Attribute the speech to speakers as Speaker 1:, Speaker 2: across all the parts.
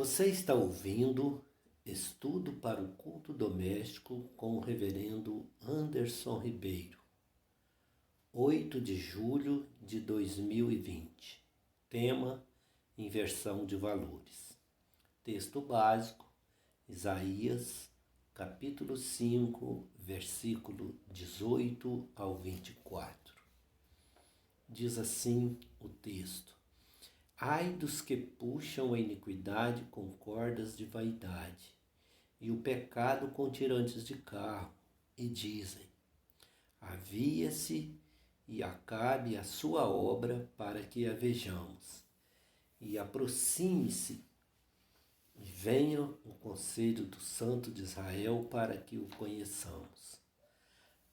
Speaker 1: Você está ouvindo Estudo para o Culto Doméstico com o Reverendo Anderson Ribeiro, 8 de julho de 2020. Tema: Inversão de valores. Texto básico: Isaías, capítulo 5, versículo 18 ao 24. Diz assim o texto: Ai dos que puxam a iniquidade com cordas de vaidade, e o pecado com tirantes de carro, e dizem: Avia-se e acabe a sua obra para que a vejamos, e aproxime-se e venha o conselho do Santo de Israel para que o conheçamos.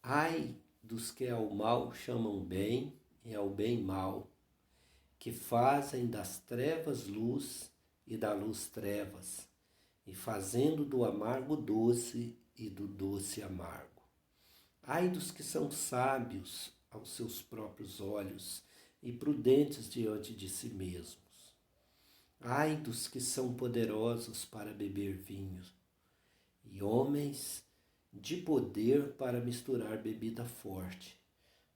Speaker 1: Ai dos que ao mal chamam bem e ao bem mal, que fazem das trevas luz e da luz trevas, e fazendo do amargo doce e do doce amargo. Ai dos que são sábios aos seus próprios olhos e prudentes diante de si mesmos. Ai dos que são poderosos para beber vinho, e homens de poder para misturar bebida forte,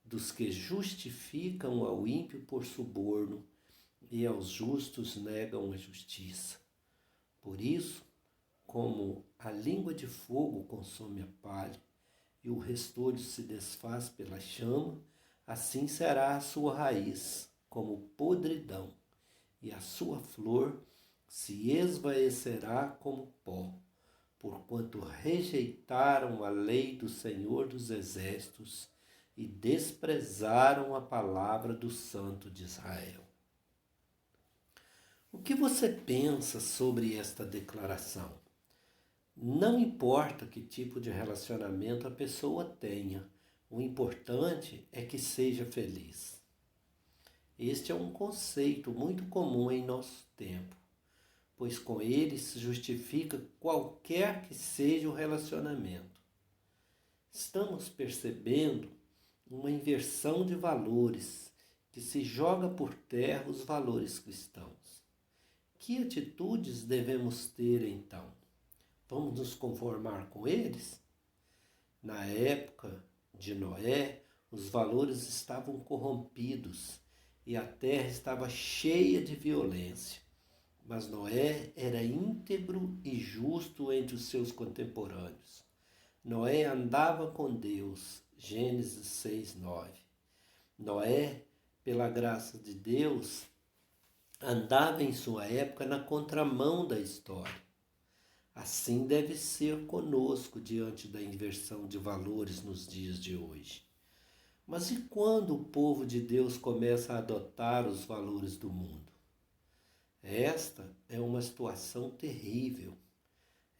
Speaker 1: dos que justificam ao ímpio por suborno e aos justos negam a justiça. Por isso, como a língua de fogo consome a palha e o restolho se desfaz pela chama, assim será a sua raiz, como podridão, e a sua flor se esvaecerá como pó, porquanto rejeitaram a lei do Senhor dos Exércitos e desprezaram a palavra do Santo de Israel. O que você pensa sobre esta declaração? Não importa que tipo de relacionamento a pessoa tenha, o importante é que seja feliz. Este é um conceito muito comum em nosso tempo, pois com ele se justifica qualquer que seja o relacionamento. Estamos percebendo uma inversão de valores que se joga por terra os valores cristãos. Que atitudes devemos ter então? Vamos nos conformar com eles? Na época de Noé, os valores estavam corrompidos e a terra estava cheia de violência. Mas Noé era íntegro e justo entre os seus contemporâneos. Noé andava com Deus. Gênesis 6:9. Noé, pela graça de Deus, andava em sua época na contramão da história. Assim deve ser conosco diante da inversão de valores nos dias de hoje. Mas e quando o povo de Deus começa a adotar os valores do mundo? Esta é uma situação terrível.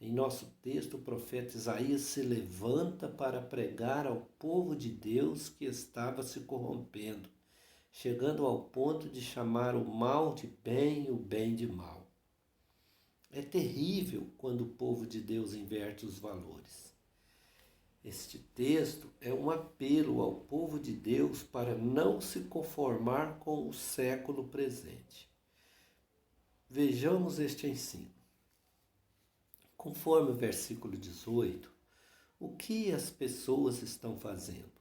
Speaker 1: Em nosso texto, o profeta Isaías se levanta para pregar ao povo de Deus que estava se corrompendo, chegando ao ponto de chamar o mal de bem e o bem de mal. É terrível quando o povo de Deus inverte os valores. Este texto é um apelo ao povo de Deus para não se conformar com o século presente. Vejamos este ensino. Conforme o versículo 18, o que as pessoas estão fazendo?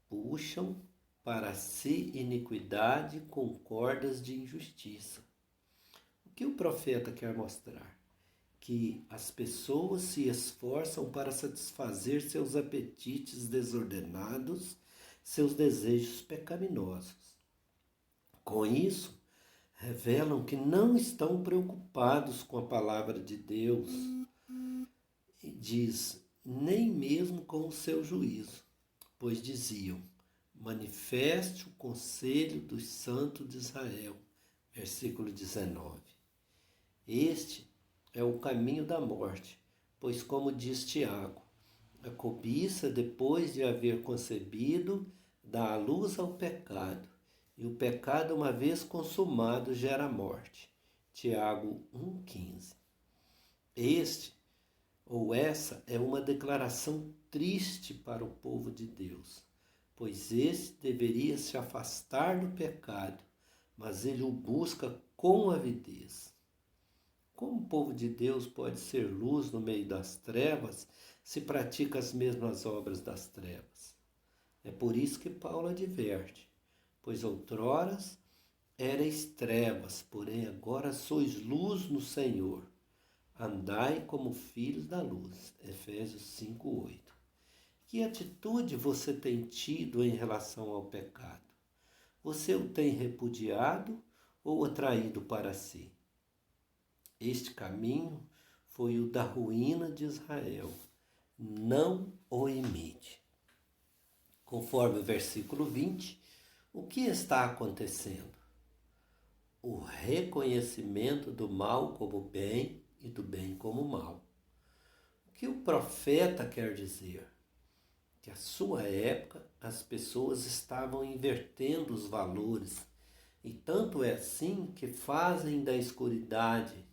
Speaker 1: Puxam para si iniquidade com cordas de injustiça. O que o profeta quer mostrar? Que as pessoas se esforçam para satisfazer seus apetites desordenados, seus desejos pecaminosos. Com isso, revelam que não estão preocupados com a palavra de Deus, e diz, nem mesmo com o seu juízo, pois diziam, manifeste o conselho dos santos de Israel, versículo 19. Este é o caminho da morte, pois como diz Tiago, a cobiça depois de haver concebido dá a luz ao pecado, e o pecado uma vez consumado gera morte. Tiago 1,15. Essa é uma declaração triste para o povo de Deus, pois este deveria se afastar do pecado, mas ele o busca com avidez. Como o povo de Deus pode ser luz no meio das trevas se pratica as mesmas obras das trevas? É por isso que Paulo adverte: pois outroras erais trevas, porém agora sois luz no Senhor. Andai como filhos da luz. Efésios 5:8. Que atitude você tem tido em relação ao pecado? Você o tem repudiado ou atraído para si? Este caminho foi o da ruína de Israel. Não o imite. Conforme o versículo 20, o que está acontecendo? O reconhecimento do mal como bem e do bem como mal. O que o profeta quer dizer? Que à sua época as pessoas estavam invertendo os valores, e tanto é assim que fazem da escuridade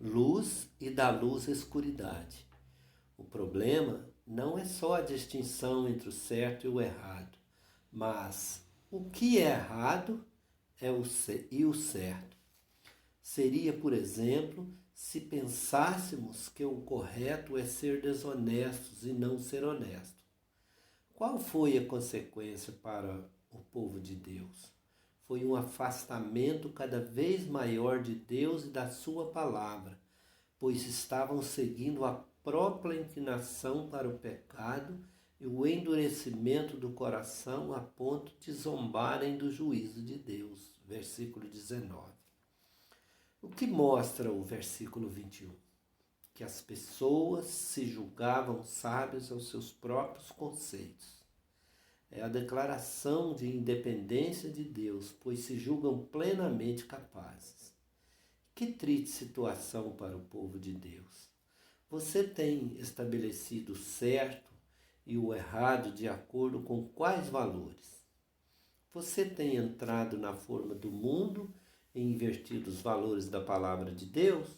Speaker 1: luz e da luz escuridade. O problema não é só a distinção entre o certo e o errado, mas o que é errado e o certo. Seria, por exemplo, se pensássemos que o correto é ser desonestos e não ser honesto. Qual foi a consequência para o povo de Deus? Foi um afastamento cada vez maior de Deus e da sua palavra, pois estavam seguindo a própria inclinação para o pecado e o endurecimento do coração a ponto de zombarem do juízo de Deus. Versículo 19. O que mostra o versículo 21? Que as pessoas se julgavam sábios aos seus próprios conceitos. É a declaração de independência de Deus, pois se julgam plenamente capazes. Que triste situação para o povo de Deus. Você tem estabelecido o certo e o errado de acordo com quais valores? Você tem entrado na forma do mundo e invertido os valores da palavra de Deus?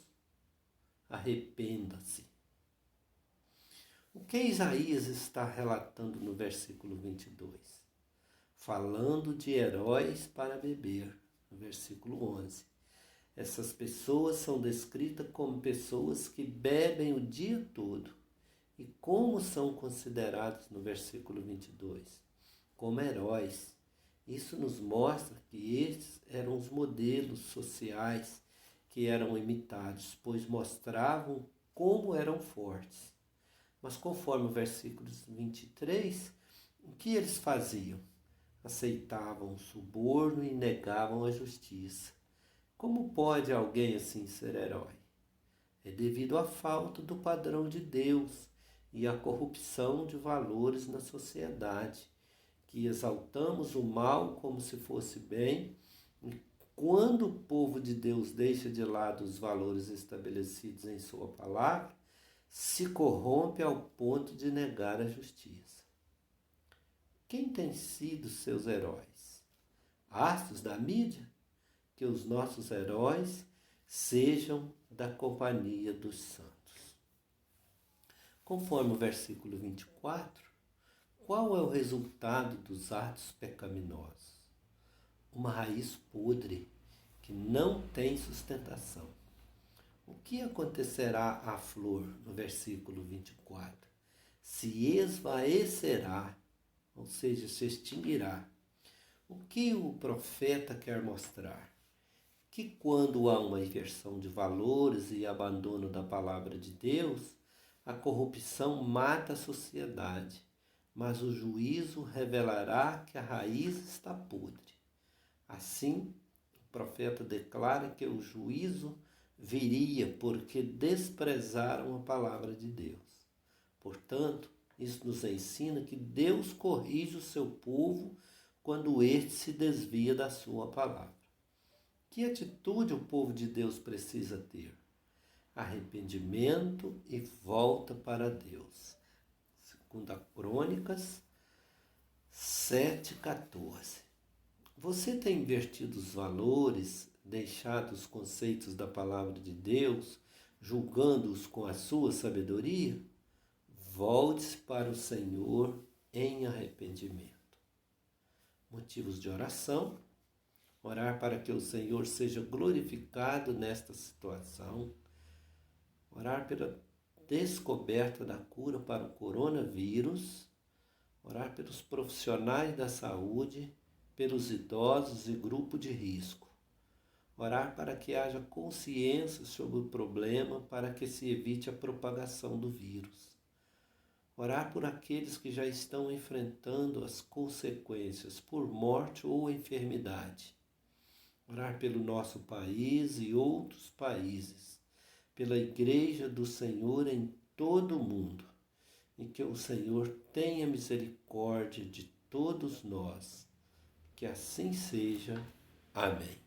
Speaker 1: Arrependa-se. O que Isaías está relatando no versículo 22? Falando de heróis para beber, no versículo 11. Essas pessoas são descritas como pessoas que bebem o dia todo. E como são considerados no versículo 22? Como heróis. Isso nos mostra que estes eram os modelos sociais que eram imitados, pois mostravam como eram fortes. Mas conforme o versículo 23, o que eles faziam? Aceitavam o suborno e negavam a justiça. Como pode alguém assim ser herói? É devido à falta do padrão de Deus e à corrupção de valores na sociedade, que exaltamos o mal como se fosse bem, e quando o povo de Deus deixa de lado os valores estabelecidos em sua palavra, se corrompe ao ponto de negar a justiça. Quem tem sido seus heróis? Astros da mídia? Que os nossos heróis sejam da companhia dos santos. Conforme o versículo 24, qual é o resultado dos atos pecaminosos? Uma raiz podre que não tem sustentação. O que acontecerá à flor, no versículo 24? Se esvaecerá, ou seja, se extinguirá. O que o profeta quer mostrar? Que quando há uma inversão de valores e abandono da palavra de Deus, a corrupção mata a sociedade, mas o juízo revelará que a raiz está podre. Assim, o profeta declara que o juízo viria porque desprezaram a palavra de Deus. Portanto, isso nos ensina que Deus corrige o seu povo quando este se desvia da sua palavra. Que atitude o povo de Deus precisa ter? Arrependimento e volta para Deus. 2 Crônicas 7,14. Você tem invertido os valores, deixado os conceitos da palavra de Deus, julgando-os com a sua sabedoria? Volte-se para o Senhor em arrependimento. Motivos de oração. Orar para que o Senhor seja glorificado nesta situação. orar pela descoberta da cura para o coronavírus, orar pelos profissionais da saúde, pelos idosos e grupo de risco. Orar para que haja consciência sobre o problema para que se evite a propagação do vírus. Orar por aqueles que já estão enfrentando as consequências por morte ou enfermidade. Orar pelo nosso país e outros países, pela Igreja do Senhor em todo o mundo, e que o Senhor tenha misericórdia de todos nós. Que assim seja. Amém.